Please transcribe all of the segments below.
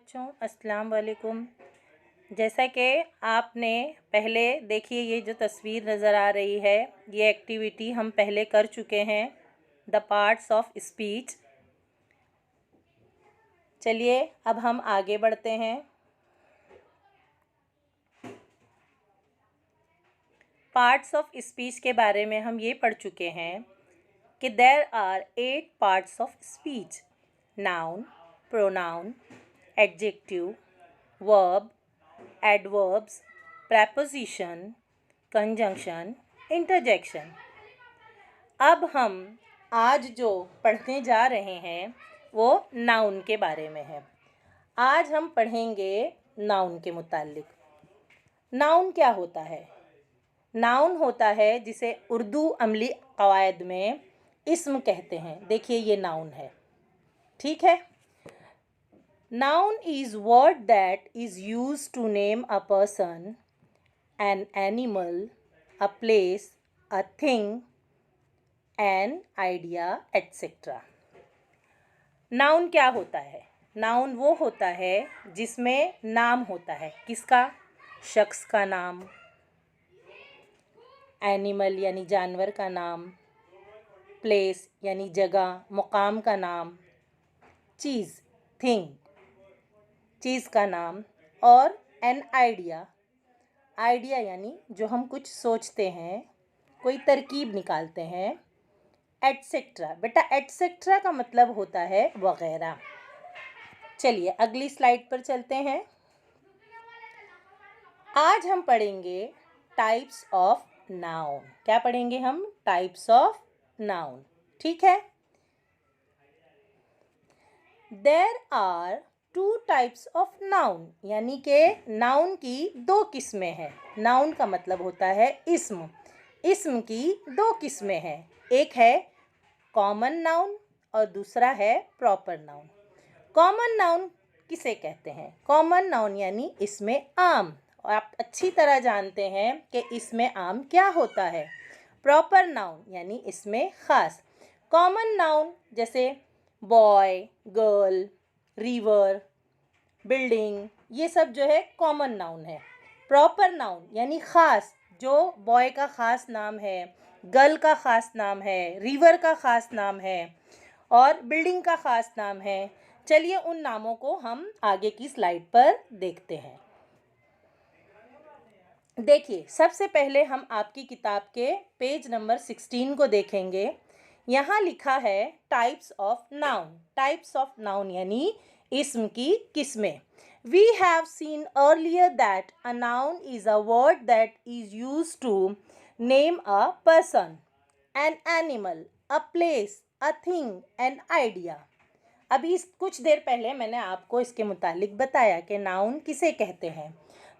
बच्चों, अस्सलाम वालेकुम। जैसा कि आपने पहले देखिए, ये जो तस्वीर नज़र आ रही है, ये एक्टिविटी हम पहले कर चुके हैं, द पार्ट्स ऑफ स्पीच। चलिए अब हम आगे बढ़ते हैं। पार्ट्स ऑफ स्पीच के बारे में हम ये पढ़ चुके हैं कि there are 8 parts of speech: noun, pronoun, adjective, verb, adverbs, preposition, conjunction, interjection। अब हम आज जो पढ़ने जा रहे हैं वो नाउन के बारे में है। आज हम पढ़ेंगे नाउन के मुताल्लिक। नाउन क्या होता है? नाउन होता है जिसे उर्दू अमली कवायद में इस्म कहते हैं। देखिए ये नाउन है, ठीक है। Noun is word that is used to name a person, an animal, a place, a thing, an idea, etc. Noun क्या होता है? Noun वो होता है जिसमें नाम होता है। किसका? शख्स का नाम, एनिमल यानी जानवर का नाम, प्लेस यानी जगह, मुकाम का नाम, चीज़, थिंग, चीज़ का नाम, और एन आइडिया, आइडिया यानी जो हम कुछ सोचते हैं, कोई तरकीब निकालते हैं, एटसेट्रा। बेटा एटसेट्रा का मतलब होता है वगैरह। चलिए अगली स्लाइड पर चलते हैं। आज हम पढ़ेंगे टाइप्स ऑफ नाउन। क्या पढ़ेंगे हम? टाइप्स ऑफ नाउन, ठीक है। There are 2 types of noun, यानी कि नाउन की 2 किस्में हैं। नाउन का मतलब होता है इस्म। इस्म की 2 किस्में हैं, एक है कॉमन नाउन और दूसरा है प्रॉपर नाउन। कॉमन नाउन किसे कहते हैं? कॉमन नाउन यानी इसमें आम, और आप अच्छी तरह जानते हैं कि इसमें आम क्या होता है। प्रॉपर नाउन यानी इसमें ख़ास। कॉमन नाउन जैसे बॉय, गर्ल, रिवर, बिल्डिंग, ये सब जो है कॉमन नाउन है। प्रॉपर नाउन यानी ख़ास, जो बॉय का ख़ास नाम है, गर्ल का ख़ास नाम है, रिवर का ख़ास नाम है और बिल्डिंग का ख़ास नाम है। चलिए उन नामों को हम आगे की स्लाइड पर देखते हैं। देखिए सबसे पहले हम आपकी किताब के पेज नंबर 16 को देखेंगे। यहाँ लिखा है types of noun. Types of noun यानी इस्म की किस्में। We have seen earlier that a noun is a word that is used to name a person, an animal, a place, a thing, an idea। अभी कुछ देर पहले मैंने आपको इसके मुतालिक बताया कि नाउन किसे कहते हैं।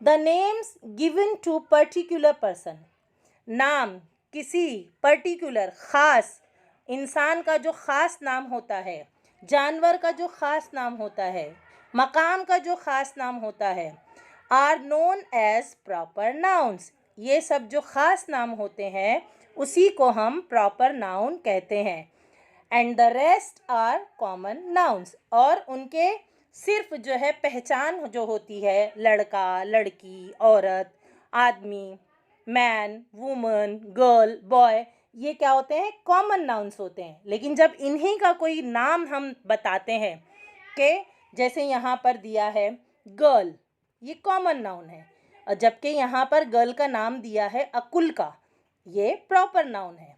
The names given to particular person, नाम किसी पर्टिकुलर ख़ास इंसान का जो ख़ास नाम होता है, जानवर का जो ख़ास नाम होता है, मकाम का जो ख़ास नाम होता है, are known as proper nouns. ये सब जो ख़ास नाम होते हैं उसी को हम प्रॉपर नाउन कहते हैं। And the rest are common nouns, और उनके सिर्फ जो है पहचान जो होती है, लड़का, लड़की, औरत, आदमी, मैन, वुमन, गर्ल, बॉय, ये क्या होते हैं? कॉमन नाउन्स होते हैं। लेकिन जब इन्हीं का कोई नाम हम बताते हैं, कि जैसे यहाँ पर दिया है गर्ल, ये कॉमन नाउन है, और जबकि यहाँ पर गर्ल का नाम दिया है अकुल का, ये प्रॉपर नाउन है।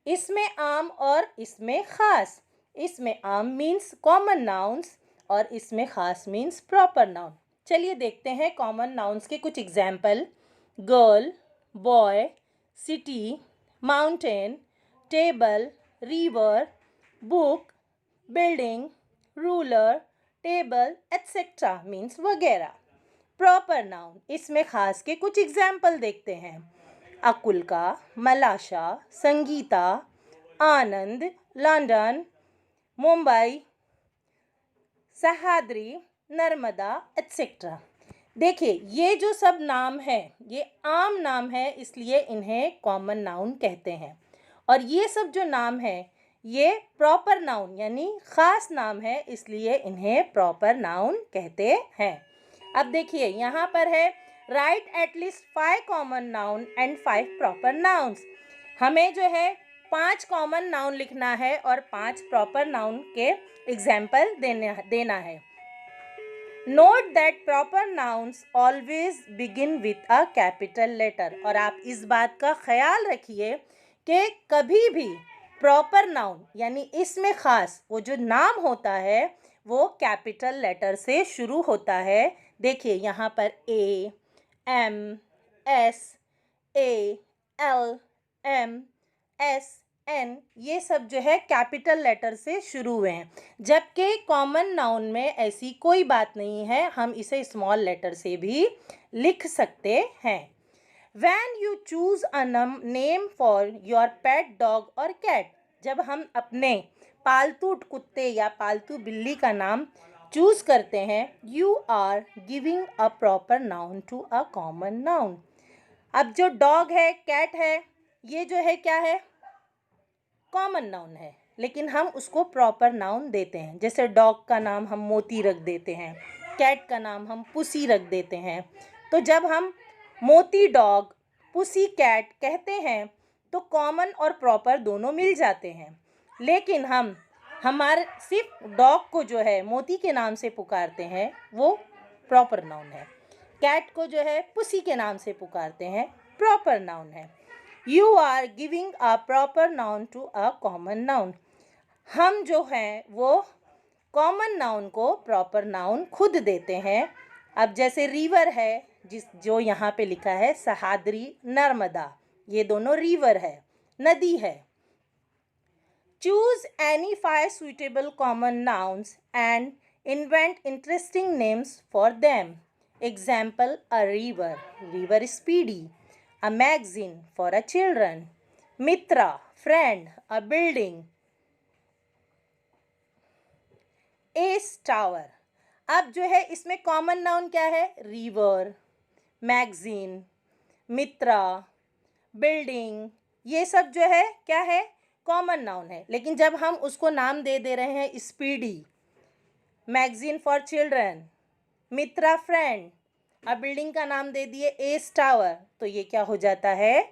इसमें आम और इसमें ख़ास। इसमें आम मीन्स कॉमन नाउन्स और इसमें ख़ास मीन्स प्रॉपर नाउन। चलिए देखते हैं कॉमन नाउन्स के कुछ example. Girl, boy, city, mountain, table, river, book, building, ruler, table, etcetera means वगैरह। प्रॉपर नाउन, इसमें ख़ास के कुछ एग्जाम्पल देखते हैं। अकुल का, मलाशा, संगीता, आनंद, लंदन, मुंबई, सह्याद्री, नर्मदा, एट्सेट्रा। देखिए ये जो सब नाम हैं ये आम नाम है, इसलिए इन्हें कॉमन नाउन कहते हैं। और ये सब जो नाम हैं ये प्रॉपर नाउन यानी ख़ास नाम है, इसलिए इन्हें प्रॉपर नाउन कहते हैं। अब देखिए यहाँ पर है right at least 5 common noun and 5 proper nouns. हमें जो है 5 कॉमन नाउन लिखना है और 5 प्रॉपर नाउन के एग्जाम्पल देना है। Note that proper nouns always begin with a capital letter. और आप इस बात का ख्याल रखिए कि कभी भी प्रॉपर नाउन यानी इसमें ख़ास वो जो नाम होता है वो कैपिटल लेटर से शुरू होता है। देखिए यहाँ पर A, M, S, A, L, M, S, N ये सब जो है कैपिटल लेटर से शुरू हुए हैं, जबकि कॉमन नाउन में ऐसी कोई बात नहीं है, हम इसे स्मॉल लेटर से भी लिख सकते हैं। When you choose a name for your pet dog or cat, जब हम अपने पालतू कुत्ते या पालतू बिल्ली का नाम चूज करते हैं, you are giving a proper noun to a common noun। अब जो डॉग है, कैट है, ये जो है क्या है, कॉमन नाउन है, लेकिन हम उसको प्रॉपर नाउन देते हैं। जैसे डॉग का नाम हम मोती रख देते हैं, कैट का नाम हम पुसी रख देते हैं। तो जब हम मोती डॉग, पुसी कैट कहते हैं तो कॉमन और प्रॉपर दोनों मिल जाते हैं। लेकिन हम हमारे सिर्फ डॉग को जो है मोती के नाम से पुकारते हैं वो प्रॉपर नाउन है, कैट को जो है पुसी के नाम से पुकारते हैं, प्रॉपर नाउन है। You are giving a proper noun to a common noun. हम जो हैं वो कॉमन नाउन को प्रॉपर नाउन खुद देते हैं। अब जैसे रिवर है, जो यहाँ पे लिखा है सहाद्री नर्मदा, ये दोनों रिवर है, नदी है। Choose any 5 suitable common nouns and invent interesting names for them. Example, a river, river speedy. A magazine, for a children. Mitra, friend, a building. Ace tower। अब जो है इसमें कॉमन नाउन क्या है, रिवर, मैगजीन, मित्रा, building, ये सब जो है क्या है, कॉमन नाउन है। लेकिन जब हम उसको नाम दे रहे हैं speedy, magazine for children, Mitra friend, अब बिल्डिंग का नाम दे दिए एस टावर, तो ये क्या हो जाता है,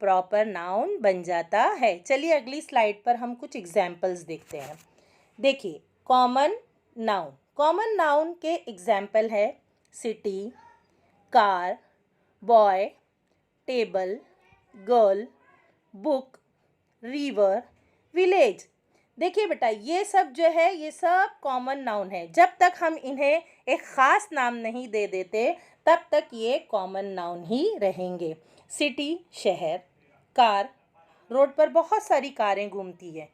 प्रॉपर नाउन बन जाता है। चलिए अगली स्लाइड पर हम कुछ एग्जाम्पल्स देखते हैं। देखिए कॉमन नाउन, कॉमन नाउन के एग्जाम्पल है city, car, boy, table, girl, book, river, village. देखिए बेटा ये सब जो है ये सब कॉमन नाउन है। जब तक हम इन्हें एक ख़ास नाम नहीं दे देते तब तक ये कॉमन नाउन ही रहेंगे। सिटी शहर, कार रोड पर बहुत सारी कारें घूमती है,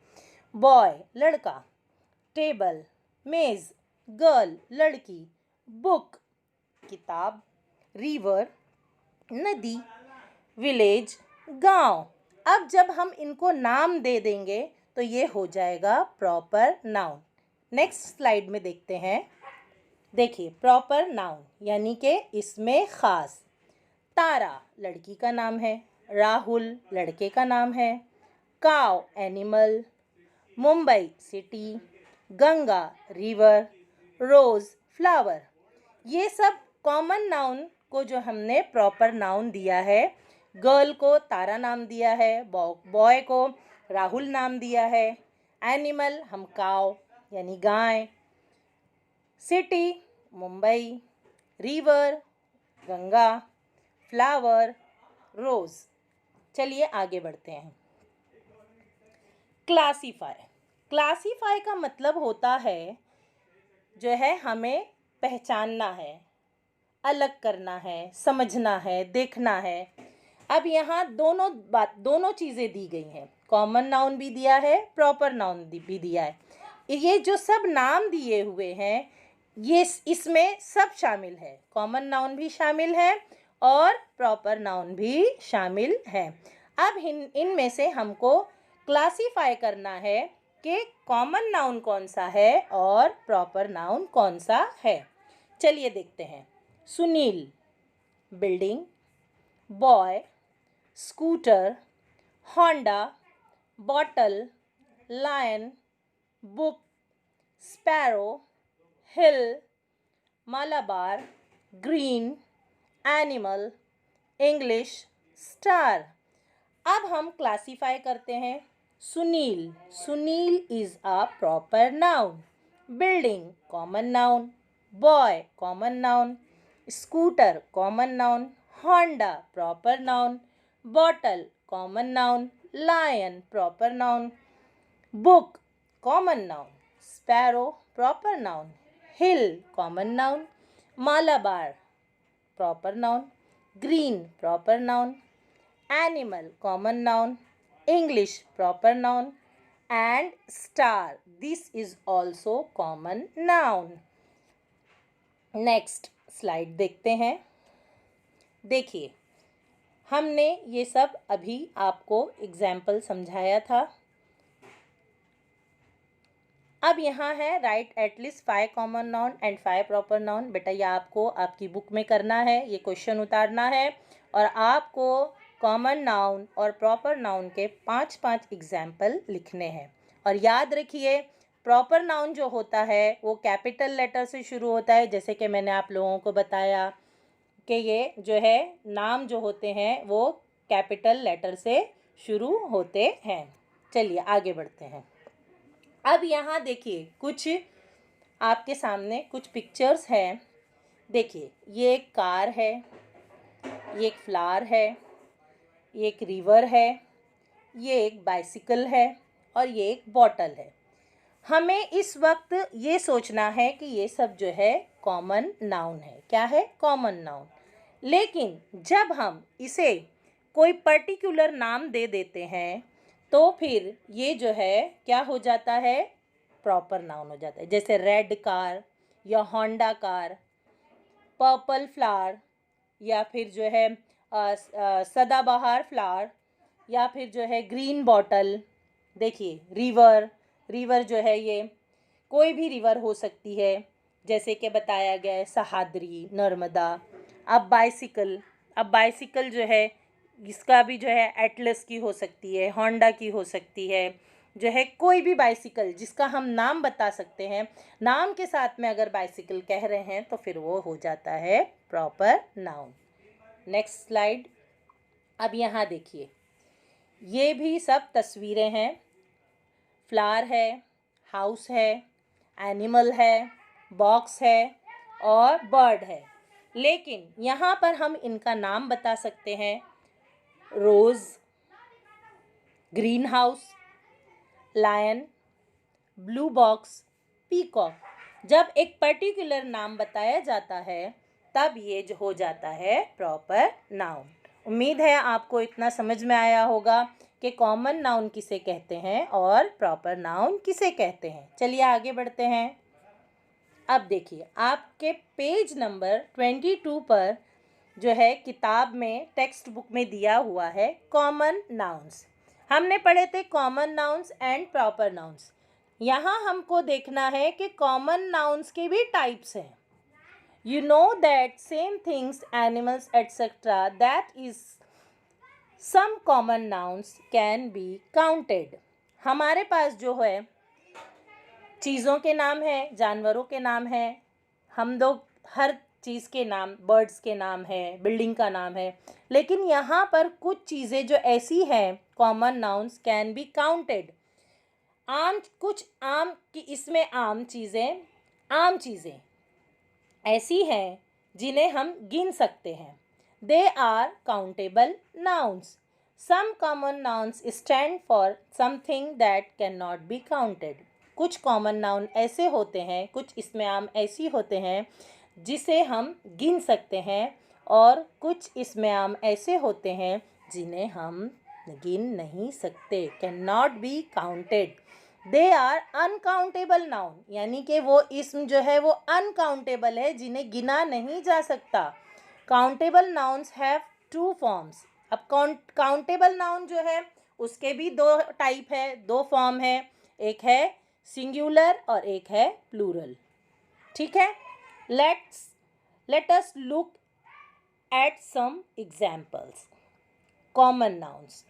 बॉय लड़का, टेबल मेज़, गर्ल लड़की, बुक किताब, रिवर नदी, विलेज गांव। अब जब हम इनको नाम दे देंगे तो ये हो जाएगा प्रॉपर नाउन। नेक्स्ट स्लाइड में देखते हैं। देखिए प्रॉपर नाउन यानी कि इसमें ख़ास। तारा लड़की का नाम है, राहुल लड़के का नाम है, cow animal, Mumbai city, Ganga river, rose flower. ये सब कॉमन नाउन को जो हमने प्रॉपर नाउन दिया है। गर्ल को तारा नाम दिया है, बॉय को राहुल नाम दिया है, एनिमल हम काव यानी गाय, city Mumbai, river Ganga, flower rose. चलिए आगे बढ़ते हैं। क्लासीफाई, क्लासीफाई का मतलब होता है जो है हमें पहचानना है, अलग करना है, समझना है, देखना है। अब यहाँ दोनों चीज़ें दी गई हैं, कॉमन नाउन भी दिया है, प्रॉपर नाउन भी दिया है। ये जो सब नाम दिए हुए हैं ये इसमें सब शामिल है, कॉमन नाउन भी शामिल है और प्रॉपर नाउन भी शामिल है। अब इनमें से हमको क्लासीफाई करना है कि कॉमन नाउन कौन सा है और प्रॉपर नाउन कौन सा है। चलिए देखते हैं। Sunil building, boy scooter, Honda bottle, lion, book, sparrow, hill, Malabar, green, animal, English, star. अब हम क्लासीफाई करते हैं. Sunil, Sunil is a proper noun. Building, common noun. Boy, common noun. Scooter, common noun. Honda, proper noun. Bottle, common noun. Lion, proper noun. Book, common noun. Sparrow, proper noun. Hill, common noun. Malabar, proper noun. Green, proper noun. Animal, common noun. English, proper noun. And star, this is also common noun. Next slide देखते हैं. देखिए, हमने ये सब अभी आपको example समझाया था. अब यहाँ है right at least 5 common noun and 5 proper noun. बेटा ये आपको आपकी बुक में करना है, ये क्वेश्चन उतारना है और आपको कॉमन नाउन और प्रॉपर नाउन के 5 एग्जाम्पल लिखने हैं. और याद रखिए, प्रॉपर नाउन जो होता है वो कैपिटल लेटर से शुरू होता है. जैसे कि मैंने आप लोगों को बताया कि ये जो है नाम जो होते हैं वो कैपिटल लेटर से शुरू होते हैं. चलिए आगे बढ़ते हैं. अब यहाँ देखिए, कुछ आपके सामने कुछ पिक्चर्स हैं. देखिए, ये एक कार है, ये एक फ्लावर है, ये एक रिवर है, ये एक बाइसिकल है और ये एक बॉटल है. हमें इस वक्त ये सोचना है कि ये सब जो है कॉमन नाउन है. क्या है? Common noun. लेकिन जब हम इसे कोई पर्टिकुलर नाम दे देते हैं तो फिर ये जो है क्या हो जाता है? प्रॉपर नाउन हो जाता है. जैसे रेड कार या होंडा कार, पर्पल फ्लावर, या फिर जो है सदाबहार फ्लावर, या फिर जो है ग्रीन बॉटल. देखिए, रिवर, रिवर जो है ये कोई भी रिवर हो सकती है, जैसे कि बताया गया है सहाद्री, नर्मदा. अब बाइसिकल, अब बाइसिकल जो है इसका भी जो है एटलस की हो सकती है, होंडा की हो सकती है. जो है कोई भी बाइसिकल जिसका हम नाम बता सकते हैं, नाम के साथ में अगर बाइसिकल कह रहे हैं तो फिर वो हो जाता है प्रॉपर नाउन. Next slide. अब यहाँ देखिए, ये भी सब तस्वीरें हैं. फ्लावर है, हाउस है, एनिमल है, बॉक्स है और बर्ड है. लेकिन यहाँ पर हम इनका नाम बता सकते हैं. Rose, green house, lion, blue box, peacock. जब एक पर्टिकुलर नाम बताया जाता है तब ये जो हो जाता है प्रॉपर नाउन. उम्मीद है आपको इतना समझ में आया होगा कि कॉमन नाउन किसे कहते हैं और प्रॉपर नाउन किसे कहते हैं. चलिए आगे बढ़ते हैं. अब देखिए, आपके पेज नंबर 22 पर जो है किताब में टेक्स्ट बुक में दिया हुआ है कॉमन नाउन्स. हमने पढ़े थे common nouns and proper nouns. यहाँ हमको देखना है कि कॉमन नाउन्स के भी टाइप्स हैं. You know that same things, animals, etc. that is some common nouns can be counted. हमारे पास जो है चीज़ों के नाम हैं, जानवरों के नाम हैं, हम लोग हर चीज़ के नाम, बर्ड्स के नाम है, बिल्डिंग का नाम है. लेकिन यहाँ पर कुछ चीज़ें जो ऐसी हैं common nouns can be counted. आम, कुछ आम की इसमें आम चीज़ें ऐसी हैं जिन्हें हम गिन सकते हैं. They are countable nouns. Some common nouns stand for something that can not be counted. कुछ कॉमन नाउन ऐसे होते हैं, कुछ इसमें आम ऐसी होते हैं जिसे हम गिन सकते हैं, और कुछ इसमें आम ऐसे होते हैं जिन्हें हम गिन नहीं सकते, can not be counted. They are uncountable noun, यानी कि वो इसम जो है वो अनकाउंटेबल है, जिन्हें गिना नहीं जा सकता. Countable nouns have 2 forms. अब काउंटेबल नाउन जो है उसके भी 2 टाइप है, 2 फॉर्म है. एक है सिंगुलर और एक है प्लूरल. ठीक है. Let us look at some examples. Common nouns.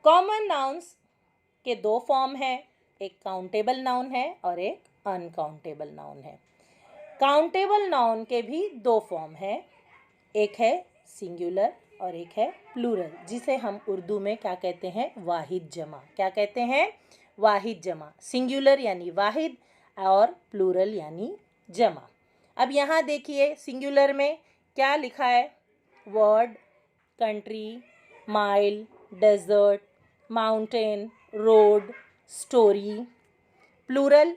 Common nouns के दो फॉर्म हैं, एक काउंटेबल नाउन है और एक अनकाउंटेबल नाउन है। काउंटेबल नाउन के भी दो फॉर्म हैं, एक है सिंगुलर और एक है प्लूरल, जिसे हम उर्दू में क्या कहते हैं, वाहिद जमा। क्या कहते हैं, वाहिद जमा। सिंगुलर यानी वाहिद और प्लूरल यानी जमा। अब यहाँ देखिए सिंगुलर में क्या लिखा है, word, country, mile, desert, mountain, road, story. Plural,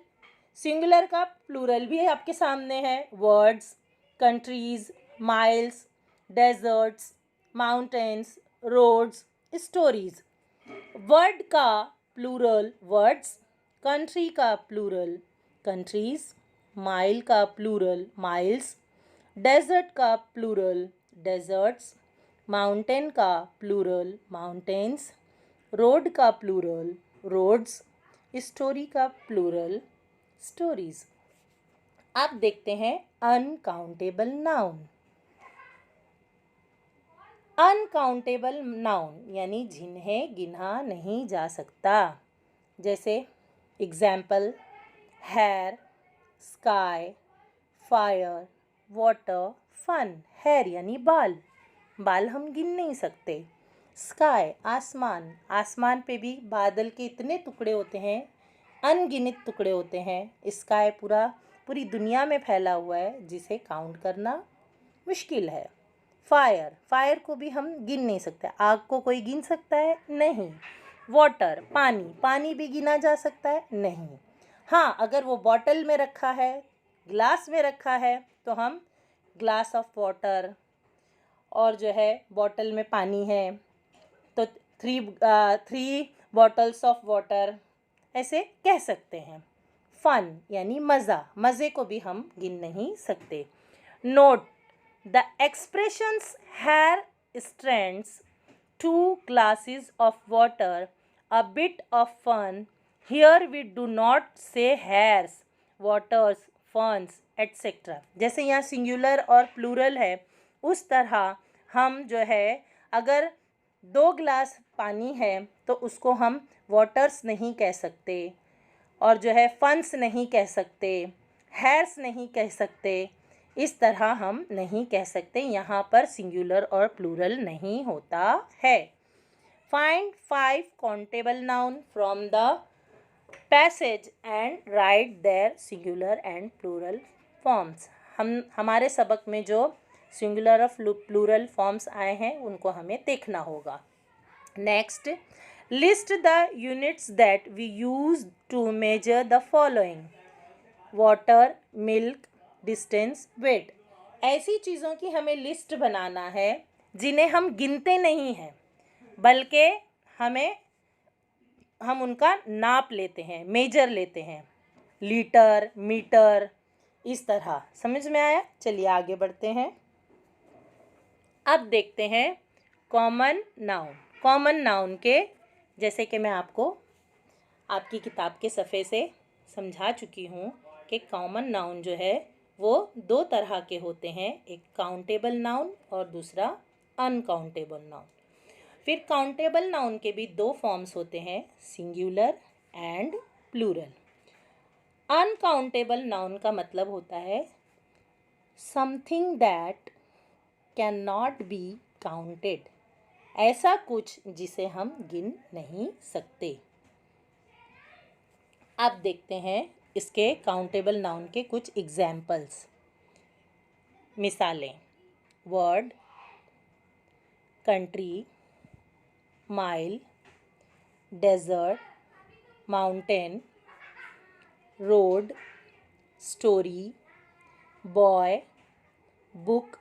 singular का प्लूरल भी आपके सामने है, words, countries, miles, deserts, mountains, roads, stories. Word का प्लूरल वर्ड्स, कंट्री का प्लूरल कंट्रीज, माइल का प्लूरल माइल्स, डेजर्ट का प्लूरल डेजर्ट्स, माउंटेन का प्लूरल माउंटेन्स, रोड का प्लूरल रोड्स, स्टोरी का प्लूरल स्टोरीज। अब देखते हैं अनकाउंटेबल नाउन। अनकाउंटेबल नाउन यानी जिन्हें गिना नहीं जा सकता, जैसे example hair, sky, fire, water, fun. Hair यानी बाल, बाल हम गिन नहीं सकते। स्काई आसमान, आसमान पे भी बादल के इतने टुकड़े होते हैं, अनगिनत टुकड़े होते हैं। स्काई पूरी दुनिया में फैला हुआ है, जिसे काउंट करना मुश्किल है। फायर, फायर को भी हम गिन नहीं सकते। आग को कोई गिन सकता है, नहीं। वाटर पानी, पानी भी गिना जा सकता है, नहीं। हाँ, अगर वो बॉटल में रखा है, ग्लास में रखा है, तो हम ग्लास ऑफ वाटर, और जो है बॉटल में पानी है तो थ्री बॉटल्स ऑफ वाटर, ऐसे कह सकते हैं। फन यानी मज़ा, मज़े को भी हम गिन नहीं सकते। Note the expressions hair strands, 2 glasses of water, a bit of fun. Here we do not say hairs, waters, funs, etc. जैसे यहाँ सिंगुलर और प्लूरल है, उस तरह हम जो है अगर 2 गिलास पानी है तो उसको हम वाटर्स नहीं कह सकते, और जो है फन्स नहीं कह सकते, हेयर्स नहीं कह सकते। इस तरह हम नहीं कह सकते, यहाँ पर सिंगुलर और प्लूरल नहीं होता है। Find 5 countable noun from the passage and write their singular and plural forms. हमारे सबक में जो सिंगुलर और प्लूरल फॉर्म्स आए हैं उनको हमें देखना होगा। Next, list the units that we use to measure the following: water, milk, distance, weight. ऐसी चीज़ों की हमें लिस्ट बनाना है जिन्हें हम गिनते नहीं हैं, बल्कि हम उनका नाप लेते हैं, मेजर लेते हैं। लीटर, मीटर, इस तरह। समझ में आया? चलिए आगे बढ़ते हैं। अब देखते हैं कॉमन नाउन। कॉमन नाउन के जैसे कि मैं आपको आपकी किताब के सफ़े से समझा चुकी हूँ कि कॉमन नाउन जो है वो 2 तरह के होते हैं, एक काउंटेबल नाउन और दूसरा अनकाउंटेबल नाउन। फिर काउंटेबल नाउन के भी 2 फॉर्म्स होते हैं, singular and plural. Uncountable noun का मतलब होता है something that can not be counted, ऐसा कुछ जिसे हम गिन नहीं सकते। अब देखते हैं इसके काउंटेबल नाउन के कुछ एग्जाम्पल्स, मिसालें। Word, country, mile, desert, mountain, road, story, boy, book,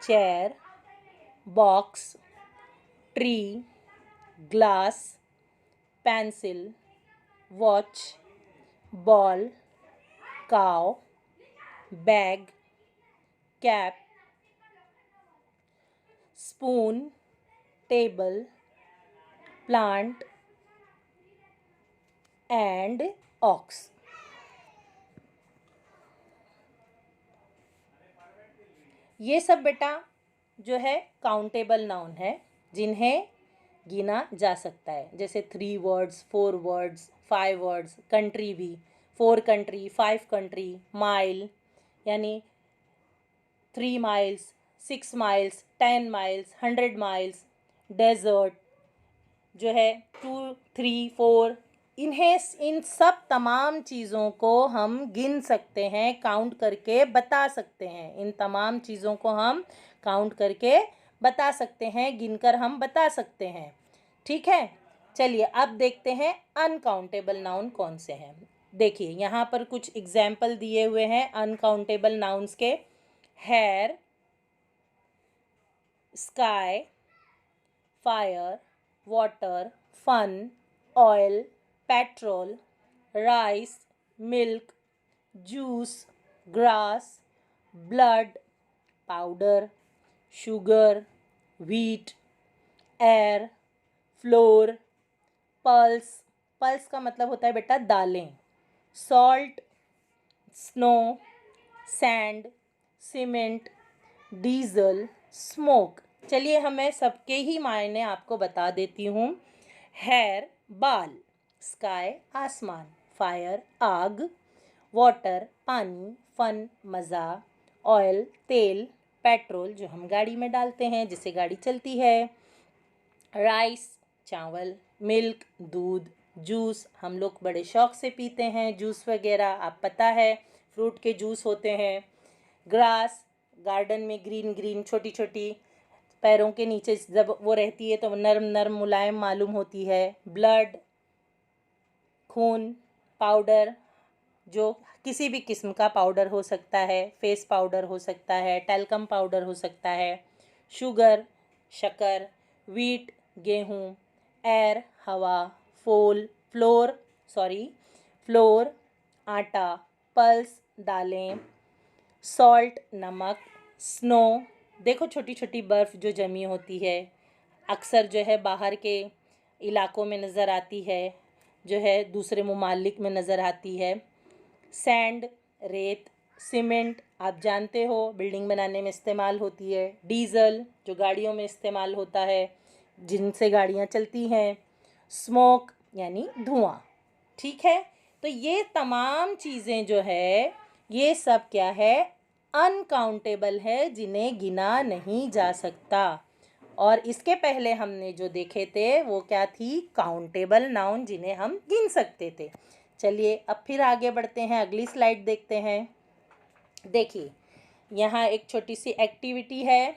chair, box, tree, glass, pencil, watch, ball, cow, bag, cap, spoon, table, plant and ox. ये सब बेटा जो है काउंटेबल नाउन है, जिन्हें गिना जा सकता है। जैसे 3 वर्ड्स, 4 वर्ड्स, 5 वर्ड्स, कंट्री भी 4 कंट्री, 5 कंट्री, माइल यानी 3 miles, 6 miles, 10 miles, 100 miles, desert जो है 2, 3, 4, इन सब तमाम चीज़ों को हम गिन सकते हैं, काउंट करके बता सकते हैं। इन तमाम चीज़ों को हम काउंट करके बता सकते हैं, गिनकर हम बता सकते हैं। ठीक है, चलिए अब देखते हैं अनकाउंटेबल नाउन कौन से हैं। देखिए यहाँ पर कुछ एग्जाम्पल दिए हुए हैं अनकाउंटेबल नाउन्स के। Hair, sky, fire, water, fun, oil, petrol, rice, milk, juice, grass, blood, powder, sugar, wheat, air, flour, pulse, pulse का मतलब होता है बेटा दालें, salt, snow, sand, cement, diesel, smoke. चलिए मैं सबके ही मायने आपको बता देती हूँ। हेयर बाल, स्काई आसमान, फायर आग, वाटर पानी, फन मज़ा, ऑयल तेल, पेट्रोल जो हम गाड़ी में डालते हैं जिससे गाड़ी चलती है, राइस चावल, मिल्क दूध, जूस हम लोग बड़े शौक़ से पीते हैं, जूस वगैरह आप पता है फ्रूट के जूस होते हैं, ग्रास गार्डन में ग्रीन ग्रीन छोटी छोटी पैरों के नीचे जब वो रहती है तो नरम नरम मुलायम मालूम होती है, ब्लड खून, पाउडर जो किसी भी किस्म का पाउडर हो सकता है, फेस पाउडर हो सकता है, टैल्कम पाउडर हो सकता है, शुगर शक्कर, व्हीट गेहूँ, एयर हवा, फ्लोर आटा, पल्स दालें, सॉल्ट नमक, स्नो देखो छोटी छोटी बर्फ़ जो जमी होती है, अक्सर जो है बाहर के इलाकों में नज़र आती है, जो है दूसरे ममालिक में नज़र आती है, सैंड रेत, सीमेंट आप जानते हो बिल्डिंग बनाने में इस्तेमाल होती है, डीज़ल जो गाड़ियों में इस्तेमाल होता है जिनसे गाड़ियाँ चलती हैं, स्मोक यानी धुआं। ठीक है, तो ये तमाम चीज़ें जो है ये सब क्या है अनकाउंटेबल है, जिन्हें गिना नहीं जा सकता। और इसके पहले हमने जो देखे थे वो क्या थी काउंटेबल नाउन जिन्हें हम गिन सकते थे। चलिए अब फिर आगे बढ़ते हैं, अगली स्लाइड देखते हैं। देखिए यहाँ एक छोटी सी एक्टिविटी है,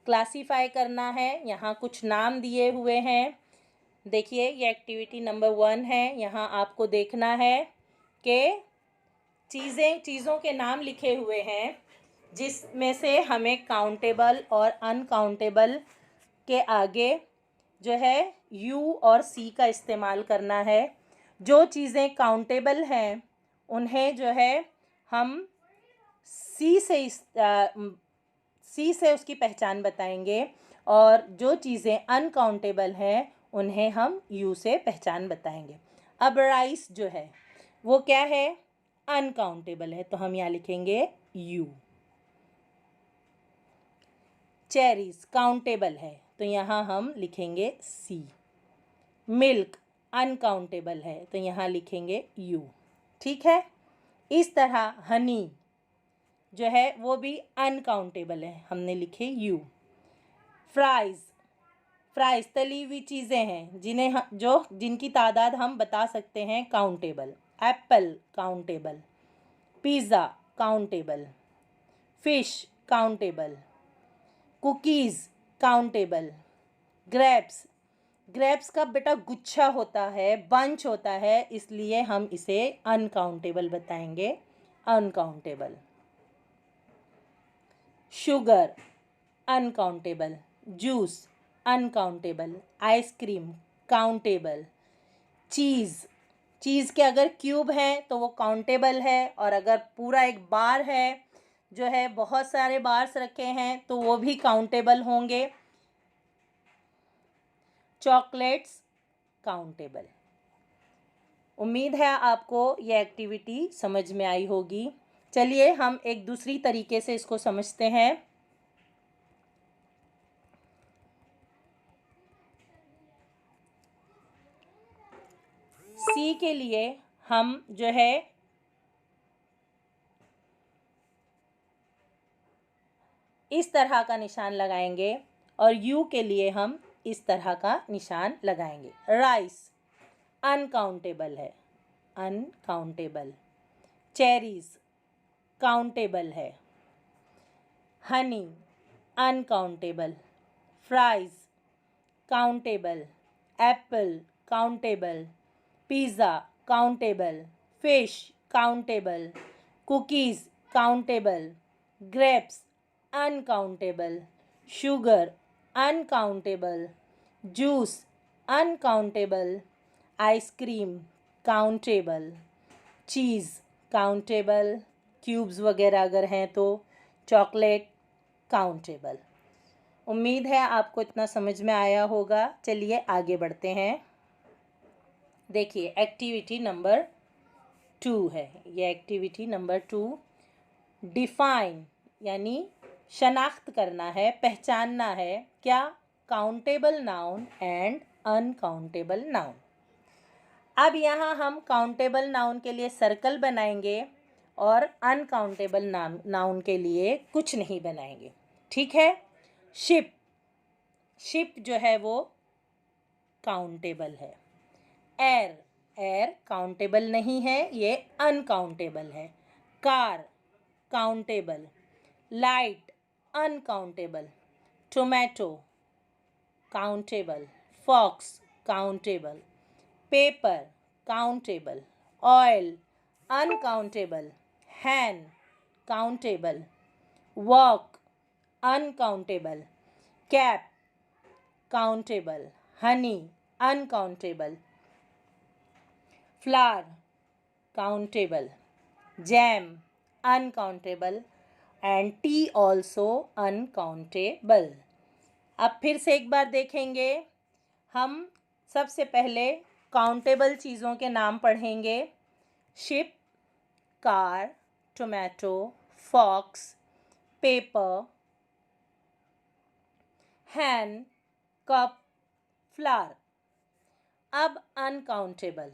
क्लासीफाई करना है, यहाँ कुछ नाम दिए हुए हैं। देखिए ये एक्टिविटी नंबर 1 है, यहाँ आपको देखना है कि चीज़ों के नाम लिखे हुए हैं जिसमें से हमें काउंटेबल और अनकाउंटेबल के आगे जो है यू और सी का इस्तेमाल करना है। जो चीज़ें काउंटेबल हैं उन्हें जो है हम सी से उसकी पहचान बताएंगे और जो चीज़ें अनकाउंटेबल हैं उन्हें हम यू से पहचान बताएंगे। अब राइस जो है वो क्या है अनकाउंटेबल है तो हम यहाँ लिखेंगे यू। चेरीज काउंटेबल है तो यहाँ हम लिखेंगे सी। मिल्क अनकाउंटेबल है तो यहाँ लिखेंगे यू। ठीक है, इस तरह हनी जो है वो भी अनकाउंटेबल है, हमने लिखे यू। फ्राइज़ तली हुई चीज़ें हैं जिनकी तादाद हम बता सकते हैं countable. Apple countable, pizza countable, fish countable, cookies countable, grapes का बेटा गुच्छा होता है, बंच होता है, इसलिए हम इसे अनकाउंटेबल बताएंगे, uncountable. Sugar uncountable, juice uncountable, ice cream countable, cheese के अगर क्यूब हैं तो वो काउंटेबल है और अगर पूरा एक बार है जो है बहुत सारे बार्स रखे हैं तो वो भी काउंटेबल होंगे। Chocolates countable. उम्मीद है आपको ये एक्टिविटी समझ में आई होगी। चलिए हम एक दूसरी तरीके से इसको समझते हैं। सी के लिए हम जो है इस तरह का निशान लगाएंगे और यू के लिए हम इस तरह का निशान लगाएंगे। राइस अनकाउंटेबल है, अनकाउंटेबल। चेरीज काउंटेबल है। Honey uncountable. Fries countable. Apple countable. Pizza countable. Fish countable. Cookies countable. Grapes uncountable. Sugar uncountable. Juice uncountable. Ice cream countable. Cheese countable, cubes वगैरह अगर हैं तो। Chocolate countable. उम्मीद है आपको इतना समझ में आया होगा। चलिए आगे बढ़ते हैं। देखिए एक्टिविटी नंबर 2 है, ये एक्टिविटी नंबर 2। डिफाइन यानी शनाख्त करना है, पहचानना है क्या? Countable noun and uncountable noun. अब यहाँ हम काउंटेबल नाउन के लिए सर्कल बनाएंगे और अनकाउंटेबल नाउन के लिए कुछ नहीं बनाएंगे, ठीक है। शिप, शिप जो है वो काउंटेबल है। एयर, एयर काउंटेबल नहीं है, ये अनकाउंटेबल है। Car countable. Light uncountable. Tomato countable. Fox countable. Paper countable. Oil uncountable. Hen countable. Walk uncountable. Cap countable. Honey uncountable. Flower countable. Jam uncountable and tea also uncountable. अब फिर से एक बार देखेंगे। हम सबसे पहले काउंटेबल चीज़ों के नाम पढ़ेंगे। Ship, car, tomato, fox, paper, hen, cup, flower. अब uncountable.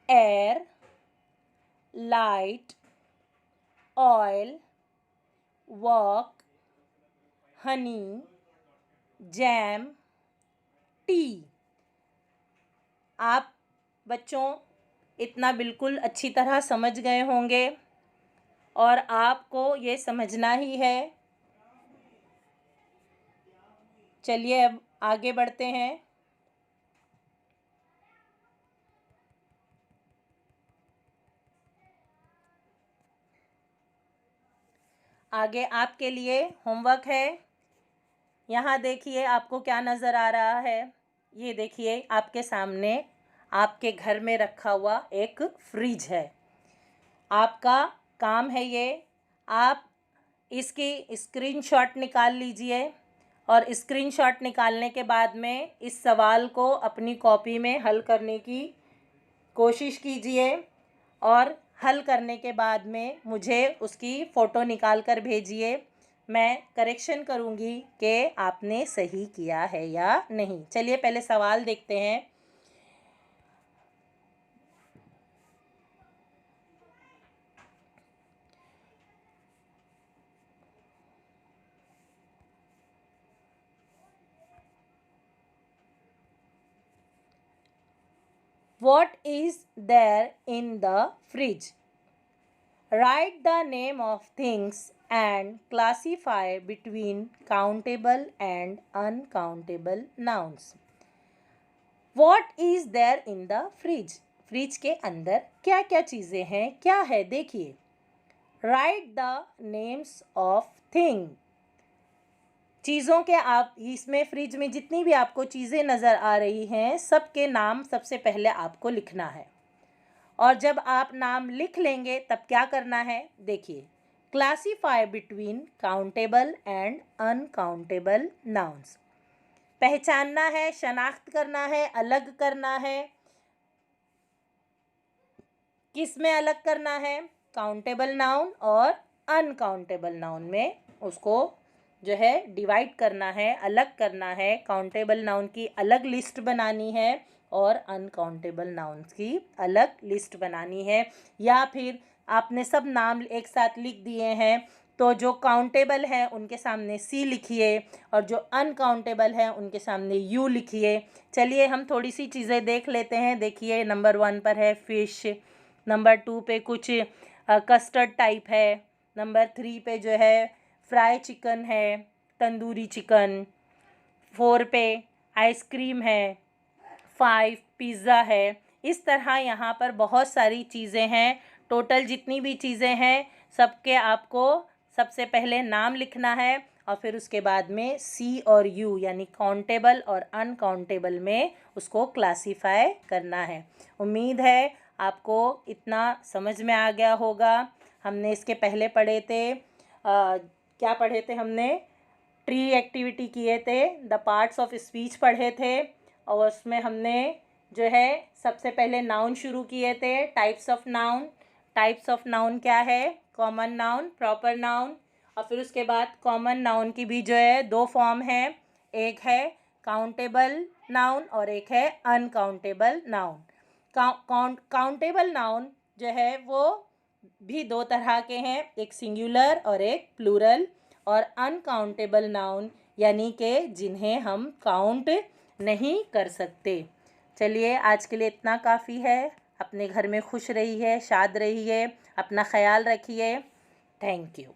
Air, light, oil, walk, honey, jam, tea. आप बच्चों इतना बिल्कुल अच्छी तरह समझ गए होंगे और आपको ये समझना ही है। चलिए अब आगे बढ़ते हैं। आगे आपके लिए होमवर्क है। यहाँ देखिए आपको क्या नज़र आ रहा है। ये देखिए आपके सामने आपके घर में रखा हुआ एक फ्रिज है। आपका काम है ये, आप इसकी स्क्रीनशॉट निकाल लीजिए और स्क्रीनशॉट निकालने के बाद में इस सवाल को अपनी कॉपी में हल करने की कोशिश कीजिए और हल करने के बाद में मुझे उसकी फ़ोटो निकाल कर भेजिए। मैं करेक्शन करूँगी कि आपने सही किया है या नहीं। चलिए पहले सवाल देखते हैं। What is there in the fridge? Write the name of things and classify between countable and uncountable nouns. What is there in the fridge? Fridge के अंदर क्या क्या चीज़ें हैं, क्या है देखिए। Write the names of thing. चीज़ों के, आप इसमें फ्रिज में जितनी भी आपको चीज़ें नज़र आ रही हैं सबके नाम सबसे पहले आपको लिखना है। और जब आप नाम लिख लेंगे तब क्या करना है देखिए। Classify between countable and uncountable nouns. पहचानना है, शनाख्त करना है, अलग करना है। किस में अलग करना है? काउंटेबल नाउन और अनकाउंटेबल नाउन में उसको जो है डिवाइड करना है, अलग करना है। काउंटेबल नाउन की अलग लिस्ट बनानी है, और अनकाउंटेबल नाउन्स की अलग लिस्ट बनानी है। या फिर आपने सब नाम एक साथ लिख दिए हैं तो जो काउंटेबल हैं उनके सामने सी लिखिए और जो अनकाउंटेबल हैं उनके सामने यू लिखिए। चलिए हम थोड़ी सी चीज़ें देख लेते हैं। देखिए नंबर 1 पर है फ़िश, नंबर 2 पे कुछ कस्टर्ड टाइप है, नंबर 3 पे जो है फ्राई चिकन है, तंदूरी चिकन, 4 पे आइसक्रीम है, 5 पिज़्ज़ा है। इस तरह यहाँ पर बहुत सारी चीज़ें हैं। टोटल जितनी भी चीज़ें हैं सबके आपको सबसे पहले नाम लिखना है और फिर उसके बाद में सी और यू यानी काउंटेबल और अनकाउंटेबल में उसको क्लासीफाई करना है। उम्मीद है आपको इतना समझ में आ गया होगा। हमने इसके पहले पढ़े थे क्या पढ़े थे हमने? ट्री एक्टिविटी किए थे, द पार्ट्स ऑफ स्पीच पढ़े थे और उसमें हमने जो है सबसे पहले नाउन शुरू किए थे, types of noun. Types of noun क्या है? Common noun, proper noun. और फिर उसके बाद कॉमन नाउन की भी जो है 2 फॉर्म है, एक है काउंटेबल नाउन और एक है अनकाउंटेबल नाउन। काउंटेबल नाउन जो है वो भी 2 तरह के हैं, एक सिंगुलर और एक प्लूरल। और अनकाउंटेबल नाउन यानी कि जिन्हें हम काउंट नहीं कर सकते। चलिए आज के लिए इतना काफ़ी है। अपने घर में खुश रहिए, शाद रहिए, अपना ख्याल रखिए। Thank you.